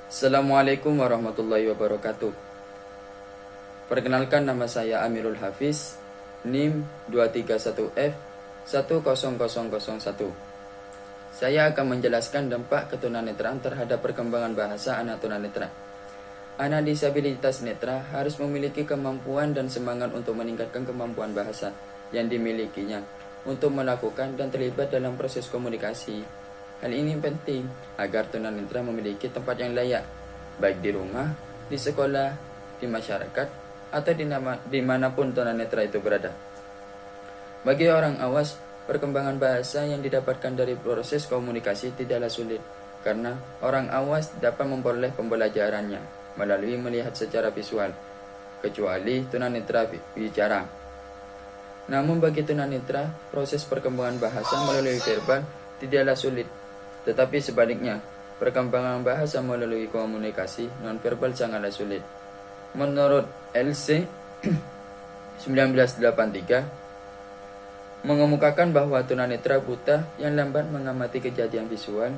Assalamualaikum warahmatullahi wabarakatuh. Perkenalkan, nama saya Amirul Hafiz, NIM 231F10001. Saya akan menjelaskan dampak ketunanetraan terhadap perkembangan bahasa anak tunanetra. Anak disabilitas netra harus memiliki kemampuan dan semangat untuk meningkatkan kemampuan bahasa yang dimilikinya untuk melakukan dan terlibat dalam proses komunikasi. Hal ini penting agar tunanetra memiliki tempat yang layak, baik di rumah, di sekolah, di masyarakat, atau dimanapun tunanetra itu berada. Bagi orang awas, perkembangan bahasa yang didapatkan dari proses komunikasi tidaklah sulit, karena orang awas dapat memperoleh pembelajarannya melalui melihat secara visual, kecuali tunanetra bicara. Namun bagi tunanetra, proses perkembangan bahasa melalui verbal tidaklah sulit, tetapi sebaliknya, perkembangan bahasa melalui komunikasi nonverbal sangatlah sulit. Menurut LC 1983, mengemukakan bahwa tunanetra buta yang lambat mengamati kejadian visual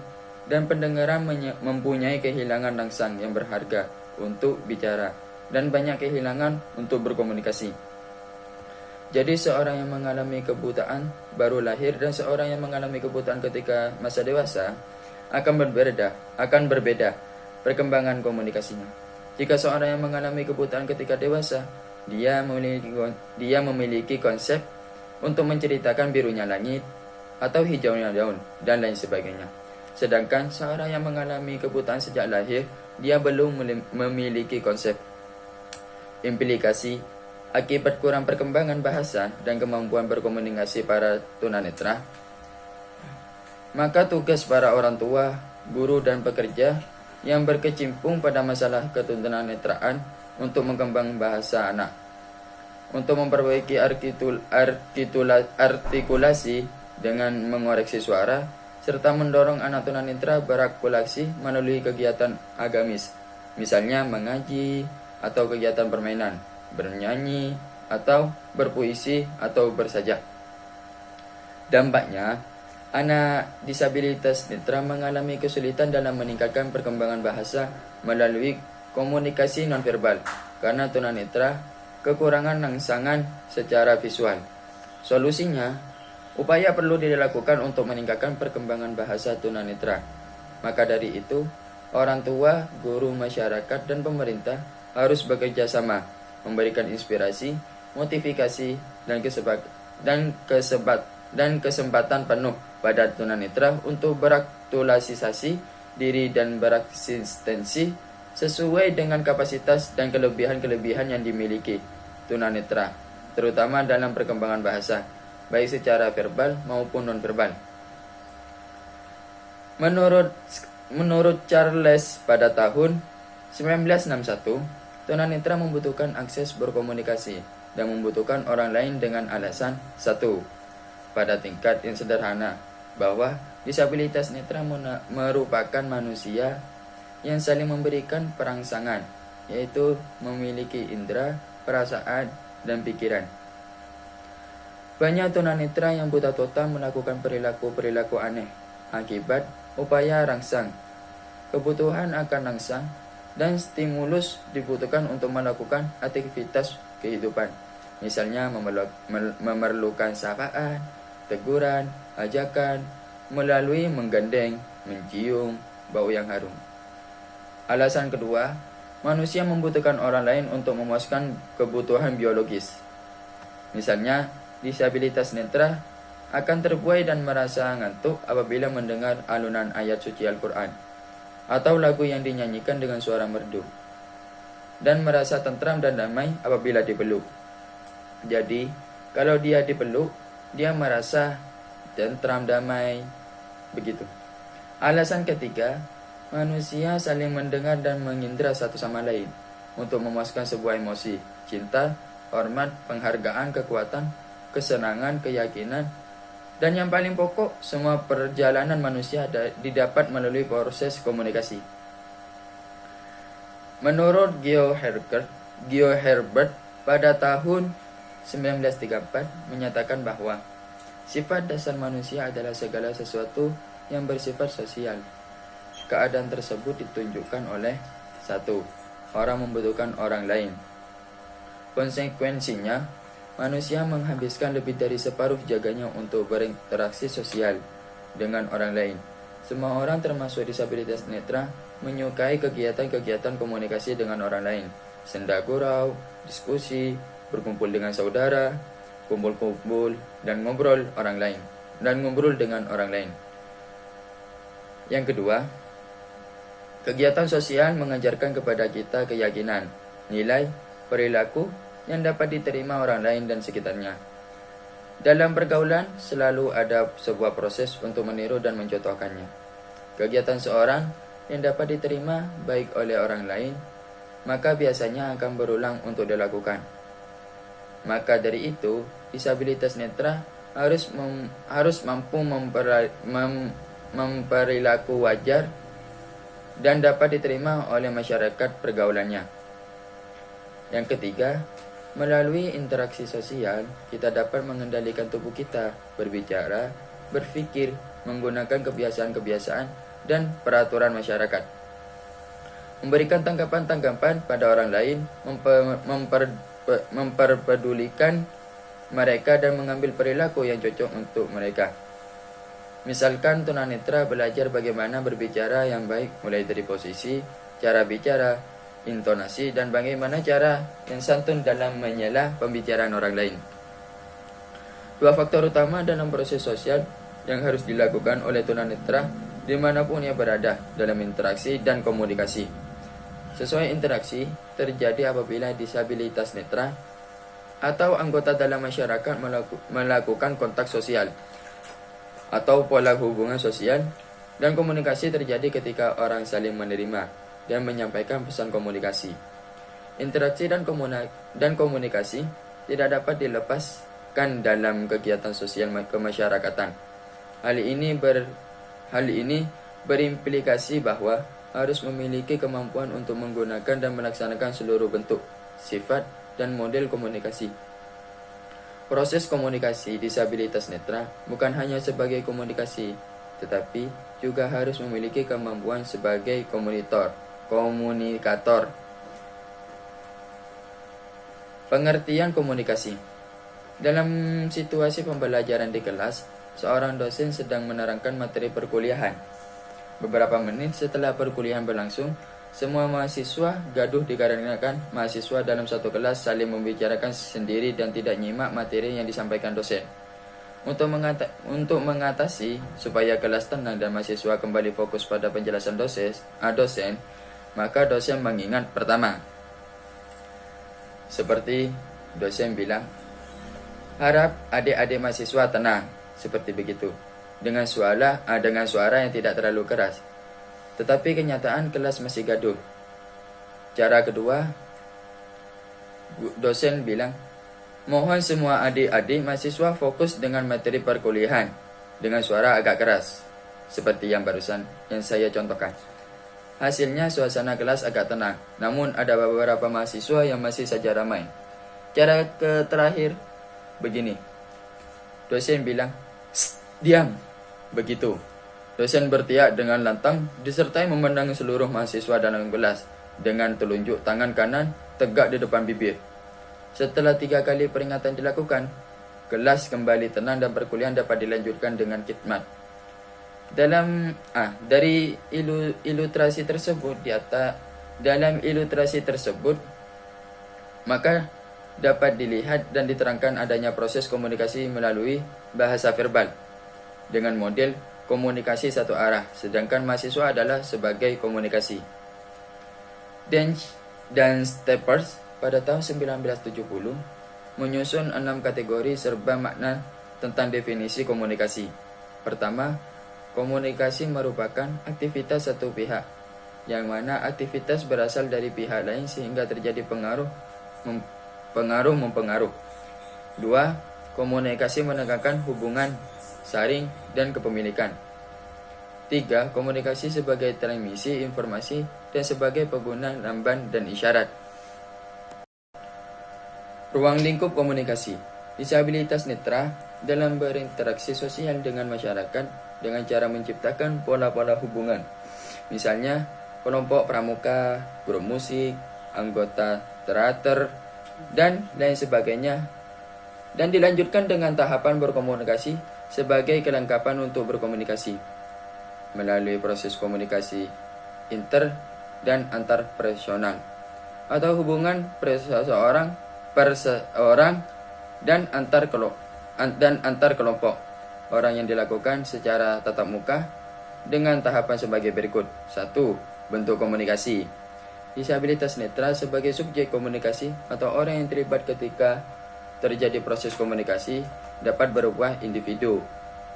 dan pendengaran mempunyai kehilangan rangsang yang berharga untuk bicara dan banyak kehilangan untuk berkomunikasi. Jadi seorang yang mengalami kebutaan baru lahir dan seorang yang mengalami kebutaan ketika masa dewasa akan berbeda perkembangan komunikasinya. Jika seorang yang mengalami kebutaan ketika dewasa, dia memiliki konsep untuk menceritakan birunya langit atau hijaunya daun dan lain sebagainya. Sedangkan seorang yang mengalami kebutaan sejak lahir, dia belum memiliki konsep. Implikasi akibat kurang perkembangan bahasa dan kemampuan berkomunikasi para tunanetra, maka tugas para orang tua, guru, dan pekerja yang berkecimpung pada masalah ketunanetraan untuk mengembang bahasa anak, untuk memperbaiki artikulasi dengan mengoreksi suara, serta mendorong anak tunanetra berakulasi melalui kegiatan agamis, misalnya mengaji atau kegiatan permainan, bernyanyi atau berpuisi atau bersajak. Dampaknya, anak disabilitas netra mengalami kesulitan dalam meningkatkan perkembangan bahasa melalui komunikasi nonverbal karena tunanetra kekurangan rangsangan secara visual. Solusinya, upaya perlu dilakukan untuk meningkatkan perkembangan bahasa tunanetra. Maka dari itu, orang tua, guru, masyarakat, dan pemerintah harus bekerja sama, memberikan inspirasi, motivasi, dan kesempatan penuh pada tunanetra untuk beraktualisasi diri dan beraksistensi sesuai dengan kapasitas dan kelebihan-kelebihan yang dimiliki tunanetra, terutama dalam perkembangan bahasa, baik secara verbal maupun nonverbal. Menurut Charles pada tahun 1961, tunanetra membutuhkan akses berkomunikasi dan membutuhkan orang lain dengan alasan satu, pada tingkat yang sederhana, bahwa disabilitas netra merupakan manusia yang saling memberikan perangsangan, yaitu memiliki indera, perasaan, dan pikiran. Banyak tunanetra yang buta total melakukan perilaku-perilaku aneh akibat upaya rangsang. Kebutuhan akan rangsang dan stimulus dibutuhkan untuk melakukan aktivitas kehidupan, misalnya memerlukan sapaan, teguran, ajakan, melalui menggandeng, mencium, bau yang harum. Alasan kedua, manusia membutuhkan orang lain untuk memuaskan kebutuhan biologis. Misalnya, disabilitas netra akan terbuai dan merasa ngantuk apabila mendengar alunan ayat suci Al-Quran atau lagu yang dinyanyikan dengan suara merdu, dan merasa tentram dan damai apabila dipeluk. Jadi, kalau dia dipeluk, dia merasa tentram, damai, begitu. Alasan ketiga, manusia saling mendengar dan mengindra satu sama lain untuk memuaskan sebuah emosi, cinta, hormat, penghargaan, kekuatan, kesenangan, keyakinan, dan yang paling pokok, semua perjalanan manusia didapat melalui proses komunikasi. Menurut Geo Herbert pada tahun 1934 menyatakan bahwa sifat dasar manusia adalah segala sesuatu yang bersifat sosial. keadaan tersebut ditunjukkan oleh satu, orang membutuhkan orang lain. Konsekuensinya, manusia menghabiskan lebih dari separuh jaganya untuk berinteraksi sosial dengan orang lain. Semua orang termasuk disabilitas netra menyukai kegiatan-kegiatan komunikasi dengan orang lain. Senda gurau, diskusi, berkumpul dengan saudara, kumpul-kumpul, dan ngobrol dengan orang lain. Yang kedua, kegiatan sosial mengajarkan kepada kita keyakinan, nilai, perilaku yang dapat diterima orang lain dan sekitarnya. Dalam pergaulan, selalu ada sebuah proses untuk meniru dan mencontohkannya. Kegiatan seorang yang dapat diterima baik oleh orang lain, maka biasanya akan berulang untuk dilakukan. Maka dari itu, disabilitas netra harus mampu memperilaku wajar dan dapat diterima oleh masyarakat pergaulannya. Yang ketiga, melalui interaksi sosial, kita dapat mengendalikan tubuh kita, berbicara, berpikir, menggunakan kebiasaan-kebiasaan dan peraturan masyarakat. Memberikan tanggapan-tanggapan pada orang lain, memperpedulikan mereka dan mengambil perilaku yang cocok untuk mereka. Misalkan tunanetra belajar bagaimana berbicara yang baik, mulai dari posisi, cara bicara, intonasi, dan bagaimana cara yang santun dalam menyela pembicaraan orang lain. Dua faktor utama dalam proses sosial yang harus dilakukan oleh tunanetra dimanapun ia berada dalam interaksi dan komunikasi. Sesuai interaksi terjadi apabila disabilitas netra atau anggota dalam masyarakat melakukan kontak sosial atau pola hubungan sosial, dan komunikasi terjadi ketika orang saling menerima dan menyampaikan pesan komunikasi. Interaksi dan komunikasi tidak dapat dilepaskan dalam kegiatan sosial kemasyarakatan. Hal ini berimplikasi bahwa harus memiliki kemampuan untuk menggunakan dan melaksanakan seluruh bentuk, sifat, dan model komunikasi. Proses komunikasi disabilitas netra bukan hanya sebagai komunikasi, tetapi juga harus memiliki kemampuan sebagai komunikator. Pengertian komunikasi. Dalam situasi pembelajaran di kelas, seorang dosen sedang menerangkan materi perkuliahan. Beberapa menit setelah perkuliahan berlangsung, semua mahasiswa gaduh dikarenakan mahasiswa dalam satu kelas saling membicarakan sendiri dan tidak nyimak materi yang disampaikan dosen. Untuk mengatasi supaya kelas tenang dan mahasiswa kembali fokus pada penjelasan dosen, maka dosen mengingat pertama. Seperti dosen bilang, harap adik-adik mahasiswa tenang, seperti begitu. Dengan suara yang tidak terlalu keras. Tetapi kenyataan kelas masih gaduh. Cara kedua, dosen bilang, mohon semua adik-adik mahasiswa fokus dengan materi perkuliahan dengan suara agak keras, seperti yang barusan yang saya contohkan. Hasilnya suasana kelas agak tenang, namun ada beberapa mahasiswa yang masih saja ramai. Cara terakhir begini, dosen bilang, diam, begitu. Dosen berteriak dengan lantang disertai memandang seluruh mahasiswa dalam kelas dengan telunjuk tangan kanan tegak di depan bibir. Setelah 3 kali peringatan dilakukan, kelas kembali tenang dan perkuliahan dapat dilanjutkan dengan khidmat. Dari ilustrasi tersebut, maka dapat dilihat dan diterangkan adanya proses komunikasi melalui bahasa verbal dengan model komunikasi satu arah, sedangkan mahasiswa adalah sebagai komunikasi. Dan Steppers pada tahun 1970 menyusun 6 kategori serba makna tentang definisi komunikasi. Pertama, komunikasi merupakan aktivitas satu pihak, yang mana aktivitas berasal dari pihak lain sehingga terjadi pengaruh-mempengaruh. 2. Komunikasi menegakkan hubungan saring dan kepemilikan. 3. Komunikasi sebagai transmisi informasi dan sebagai pengguna lamban dan isyarat. Ruang lingkup komunikasi. Disabilitas netra dalam berinteraksi sosial dengan masyarakat dengan cara menciptakan pola-pola hubungan Misalnya, kelompok pramuka, grup musik, anggota teater, dan lain sebagainya. Dan dilanjutkan dengan tahapan berkomunikasi sebagai kelengkapan untuk berkomunikasi melalui proses komunikasi inter dan antar personal atau hubungan perseorang dan antar kelompok orang yang dilakukan secara tatap muka dengan tahapan sebagai berikut. 1. Bentuk komunikasi. Disabilitas netra sebagai subjek komunikasi atau orang yang terlibat ketika terjadi proses komunikasi dapat berupa individu,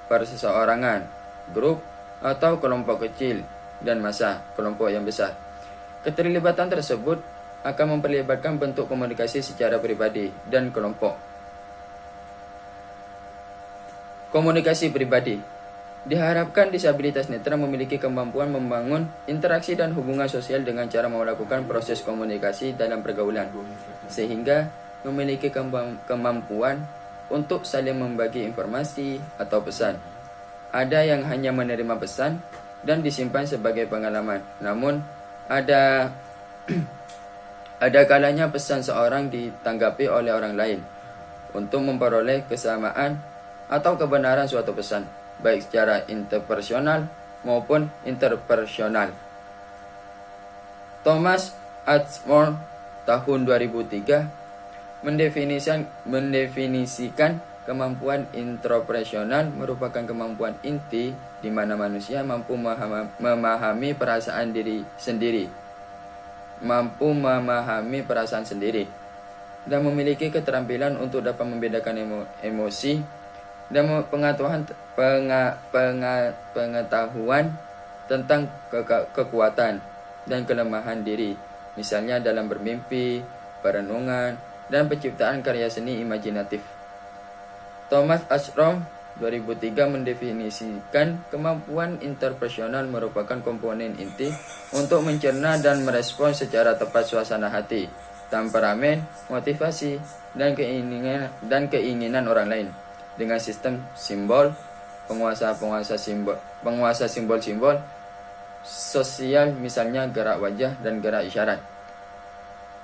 perseorangan, grup, atau kelompok kecil, dan massa, kelompok yang besar. Keterlibatan tersebut akan memperlibatkan bentuk komunikasi secara pribadi dan kelompok. Komunikasi pribadi. Diharapkan disabilitas netra memiliki kemampuan membangun interaksi dan hubungan sosial dengan cara melakukan proses komunikasi dalam pergaulan, sehingga memiliki kemampuan untuk saling membagi informasi atau pesan. Ada yang hanya menerima pesan dan disimpan sebagai pengalaman, namun ada kalanya pesan seorang ditanggapi oleh orang lain untuk memperoleh kesamaan atau kebenaran suatu pesan, baik secara interpersonal maupun interpersonal. Thomas Ashmore tahun 2003 mendefinisikan kemampuan intrapersonal merupakan kemampuan inti di mana manusia mampu memahami perasaan sendiri dan memiliki keterampilan untuk dapat membedakan emosi dan pengetahuan tentang kekuatan dan kelemahan diri, misalnya dalam bermimpi, perenungan, dan penciptaan karya seni imajinatif. Thomas Ashmore 2003 mendefinisikan kemampuan interpersonal merupakan komponen inti untuk mencerna dan merespons secara tepat suasana hati, temperamen, motivasi, dan keinginan orang lain dengan sistem simbol, penguasa simbol-simbol sosial, misalnya gerak wajah dan gerak isyarat.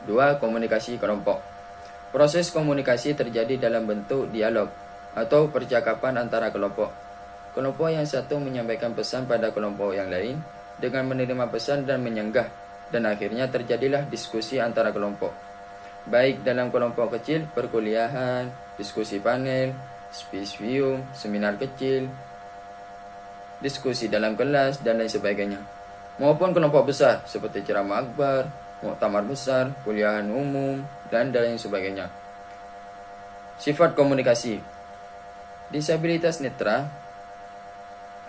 2. Komunikasi kelompok. Proses komunikasi terjadi dalam bentuk dialog atau percakapan antara kelompok. Kelompok yang satu menyampaikan pesan pada kelompok yang lain dengan menerima pesan dan menyanggah, dan akhirnya terjadilah diskusi antara kelompok, baik dalam kelompok kecil, perkuliahan, diskusi panel, symposium, seminar kecil, diskusi dalam kelas, dan lain sebagainya, maupun kelompok besar seperti ceramah akbar, muktamar besar, kuliahan umum, dan lain sebagainya. Sifat komunikasi. Disabilitas netra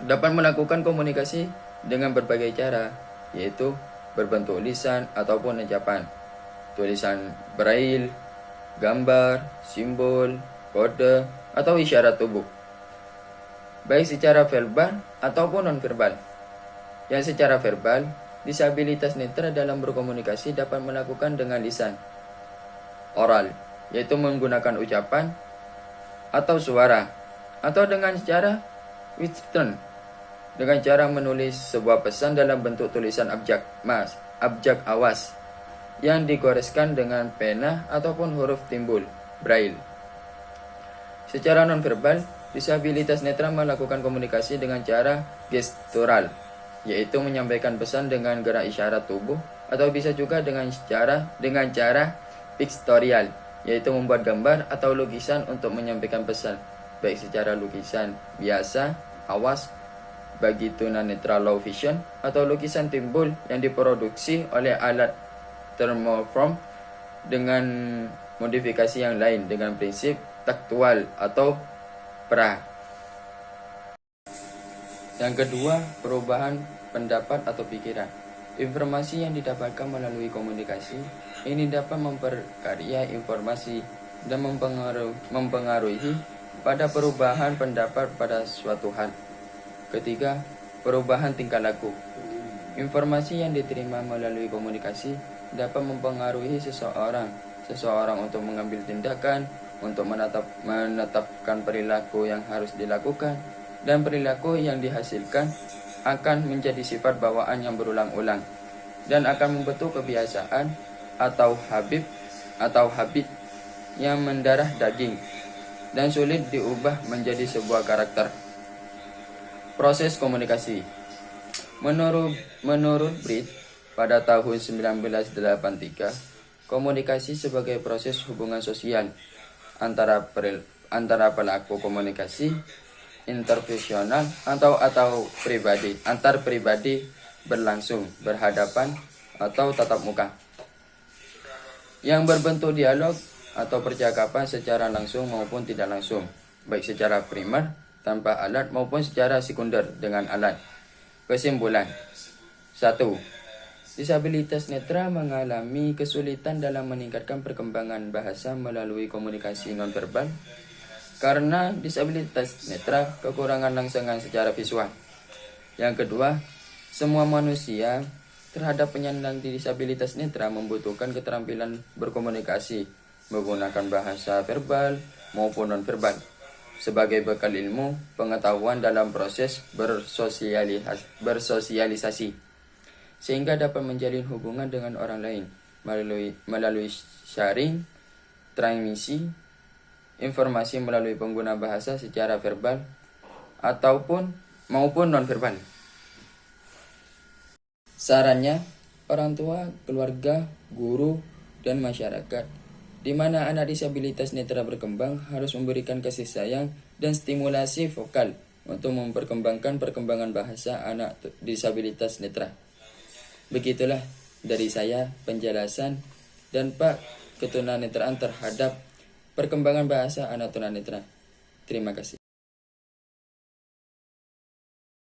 dapat melakukan komunikasi dengan berbagai cara, yaitu berbentuk lisan ataupun ucapan, tulisan braille, gambar, simbol, kode, atau isyarat tubuh, baik secara verbal ataupun non-verbal. Yang secara verbal, disabilitas netra dalam berkomunikasi dapat melakukan dengan lisan, oral, yaitu menggunakan ucapan atau suara, atau dengan cara written, dengan cara menulis sebuah pesan dalam bentuk tulisan abjad awas yang digoreskan dengan pena ataupun huruf timbul, braille. Secara nonverbal, disabilitas netra melakukan komunikasi dengan cara gestural, yaitu menyampaikan pesan dengan gerak isyarat tubuh, atau bisa juga dengan cara pictorial, yaitu membuat gambar atau lukisan untuk menyampaikan pesan, baik secara lukisan biasa, awas bagi tunanetra low vision, atau lukisan timbul yang diproduksi oleh alat thermoform dengan modifikasi yang lain dengan prinsip taktual atau pra. Yang kedua, perubahan pendapat atau pikiran. Informasi yang didapatkan melalui komunikasi ini dapat memperkarya informasi dan mempengaruhi pada perubahan pendapat pada suatu hal. Ketiga, perubahan tingkah laku. Informasi yang diterima melalui komunikasi dapat mempengaruhi seseorang untuk mengambil tindakan, untuk menetapkan perilaku yang harus dilakukan, dan perilaku yang dihasilkan akan menjadi sifat bawaan yang berulang-ulang dan akan membentuk kebiasaan atau habit yang mendarah daging dan sulit diubah menjadi sebuah karakter. Proses komunikasi. Menurut Britt, pada tahun 1983, komunikasi sebagai proses hubungan sosial antara pelaku komunikasi interpersonal atau antar pribadi berlangsung berhadapan atau tatap muka yang berbentuk dialog atau percakapan secara langsung maupun tidak langsung, baik secara primer tanpa alat maupun secara sekunder dengan alat. Kesimpulan. 1. Disabilitas netra mengalami kesulitan dalam meningkatkan perkembangan bahasa melalui komunikasi nonverbal karena disabilitas netra kekurangan rangsangan secara visual. Yang kedua, semua manusia terhadap penyandang disabilitas netra membutuhkan keterampilan berkomunikasi menggunakan bahasa verbal maupun nonverbal sebagai bekal ilmu pengetahuan dalam proses bersosialisasi, sehingga dapat menjalin hubungan dengan orang lain melalui sharing, transmisi informasi melalui pengguna bahasa secara verbal maupun nonverbal. Sarannya, orang tua, keluarga, guru, dan masyarakat di mana anak disabilitas netra berkembang harus memberikan kasih sayang dan stimulasi vokal untuk memperkembangkan perkembangan bahasa anak disabilitas netra. Begitulah dari saya penjelasan dan Pak ketunanetraan terhadap perkembangan bahasa anak tunanetra. Terima kasih.